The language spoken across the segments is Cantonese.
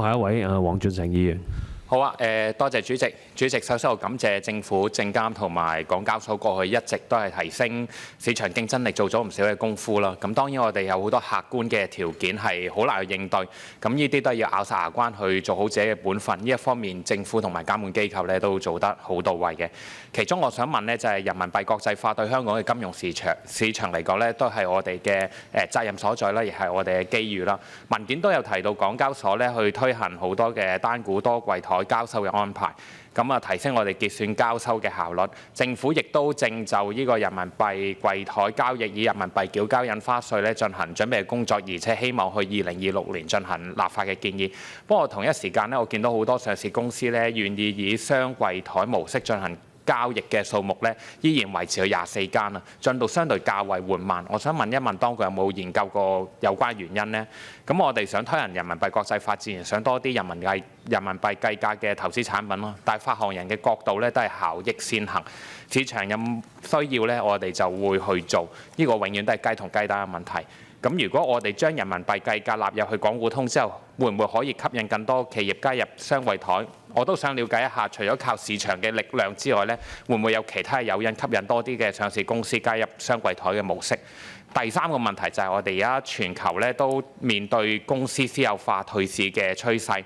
下一位黃俊成議員。好啊，多謝主席。主席，首先我感謝政府、證監同埋港交所過去一直都係提升市場競爭力做咗唔少嘅功夫啦。咁當然我哋有好多客觀嘅條件係好難去應對，咁呢啲都係要咬實牙關去做好自己嘅本分。呢一方面，政府同埋監管機構咧都做得好到位嘅。其中我想問呢，就係人民幣國際化對香港嘅金融市場嚟講呢，都係我哋嘅責任所在啦，亦係我哋嘅機遇啦。文件都有提到港交所呢去推行好多嘅單股多櫃台交收嘅安排，咁提升我哋結算交收嘅效率。政府亦都正就呢個人民幣櫃台交易以人民幣繳交印花稅咧進行準備工作，而且希望去2026年進行立法嘅建議。不過同一時間咧，我見到好多上市公司咧願意以雙櫃台模式進行交易嘅數目咧，依然維持去24間啊，進度相對較為緩慢。我想問一問當局有冇研究過有關原因呢？咁我哋想推行人民幣國際化，自然想多啲人民幣計價嘅投資產品咯。但係發行人嘅角度咧都係效益先行，市場有需要咧，我哋就會去做。呢個永遠都係雞同雞蛋嘅問題。咁如果我哋將人民幣計價納入去港股通之後，會唔會可以吸引更多企業加入雙櫃台？我都想了解一下，除咗靠市場嘅力量之外呢，會唔會有其他誘因吸引多啲嘅上市公司加入雙櫃台嘅模式？第三個問題就係我哋而家全球咧都面對公司私有化退市嘅趨勢，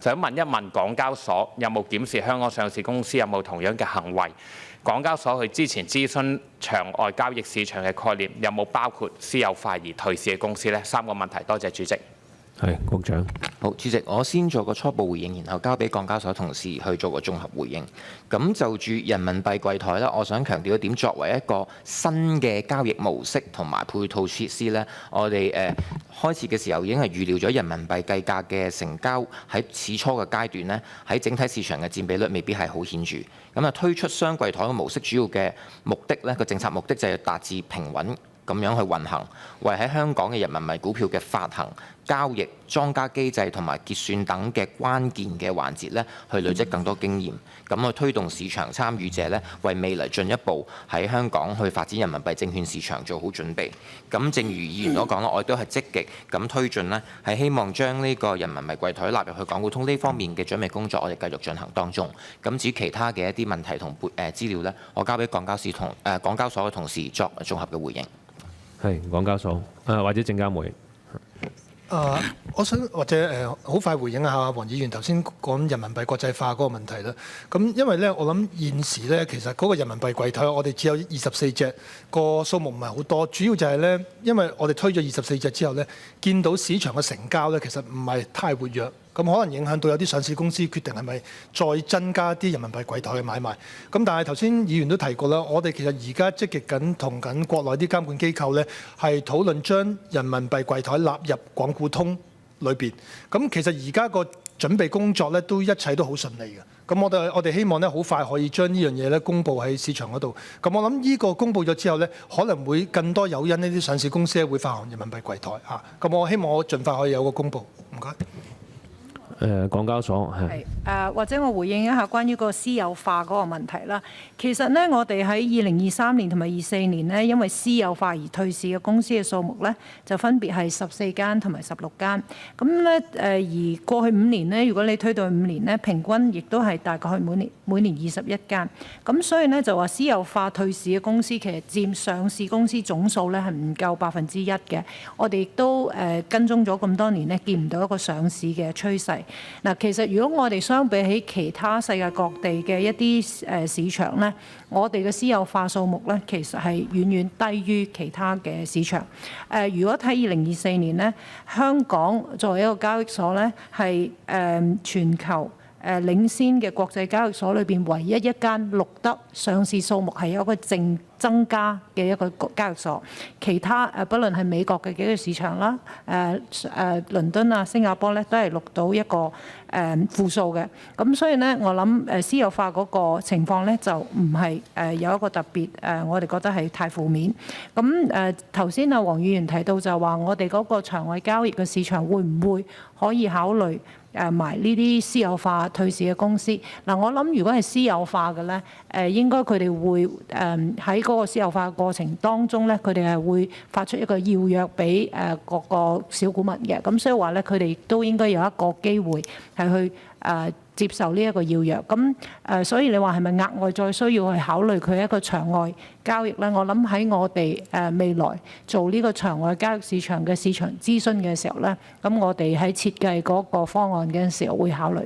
想問一問港交所有冇檢視香港上市公司有冇同樣嘅行為？港交所佢之前諮詢場外交易市場嘅概念，有冇包括私有化而退市嘅公司呢？三個問題，多謝主席。係局長。好，主席，我先做個初步回應，然後交俾港交所同事去做個綜合回應。咁就住人民幣櫃台啦，我想強調一點，作為一個新嘅交易模式同埋配套設施呢，我哋開始嘅時候已經係預料咗人民幣計價嘅成交喺始初嘅階段呢，喺整體市場嘅佔比率未必係好顯著。咁推出雙櫃台嘅模式，主要嘅目的呢，個政策目的就係達至平穩咁樣去運行，為喺香港嘅人民幣股票嘅發行、交易、莊家機制同埋結算等嘅關鍵嘅環節呢，去累積更多經驗，咁去推動市場參與者呢，為未來進一步喺香港去發展人民幣證券市場做好準備。咁正如議員所講啦，我亦都係積極咁推進呢，係希望將呢個人民幣櫃台納入去港股通呢方面嘅準備工作，我哋繼續進行當中。咁至於其他嘅一啲問題同資料呢，我交俾港交所嘅同事作綜合嘅回應。係港交所或者證監會。我想或者好快回應一下黃議員頭先講人民幣國際化嗰個問題啦。咁因為咧，我諗現時咧，其實嗰個人民幣櫃台我哋只有24隻，個數目唔係好多。主要就係咧，因為我哋推咗24隻之後咧，見到市場嘅成交咧，其實唔係太活躍。咁可能影響到有啲上市公司決定係咪再增加啲人民幣櫃台嘅買賣。咁但係頭先議員都提過啦，我哋其實而家積極緊同緊國內啲監管機構咧，係討論將人民幣櫃台納入港股通裏邊。咁其實而家個準備工作咧，都一切都好順利嘅。咁我哋希望咧，好快可以將呢樣嘢咧公佈喺市場嗰度。咁我諗呢個公佈咗之後咧，可能會更多誘因呢啲上市公司咧會發行人民幣櫃台嚇。咁我希望我盡快可以有個公佈。唔該。港交所係或者我回應一下關於個私有化嗰個問題啦。其實呢，我哋喺2023年同埋24年呢，因為私有化而退市嘅公司嘅數目呢，就分別係14間同埋16間。咁呢，而過去5年呢，如果你推到去5年呢，平均亦都係大概係每年21間。咁所以呢，就話私有化退市嘅公司其實佔上市公司總數呢係唔夠1%嘅。我哋亦都跟蹤咗咁多年呢，見唔到一個上市嘅趨勢。嗱，其實如果我哋相比起其他世界各地嘅一啲市場呢，我哋嘅私有化數目呢，其實係遠遠低於其他嘅市場。如果睇2024年呢，香港作為一個交易所呢，係全球領先嘅國際交易所裏邊唯一一間錄得上市數目係有一個正增加嘅一個交易所，其他不論係美國嘅幾個市場啦，倫敦啊、新加坡咧都係錄到一個負數嘅。咁所以呢，我諗私有化嗰個情況呢，就唔係有一個特別我哋覺得係太負面。咁頭先黃議員提到就話我哋嗰個場外交易嘅市場會唔會可以考慮埋呢啲私有化退市嘅公司。嗱，我諗如果係私有化嘅咧，應該佢哋會喺嗰個私有化過程當中咧，佢哋係會發出一個要約俾各個小股民嘅。咁所以話咧，佢哋亦都應該有一個機會係去接受呢一個要約。咁所以你話係咪額外再需要去考慮佢一個場外交易咧？我諗喺我哋未來做呢個場外交易市場嘅市場諮詢嘅時候咧，咁我哋喺設計嗰個方案嘅時候會考慮。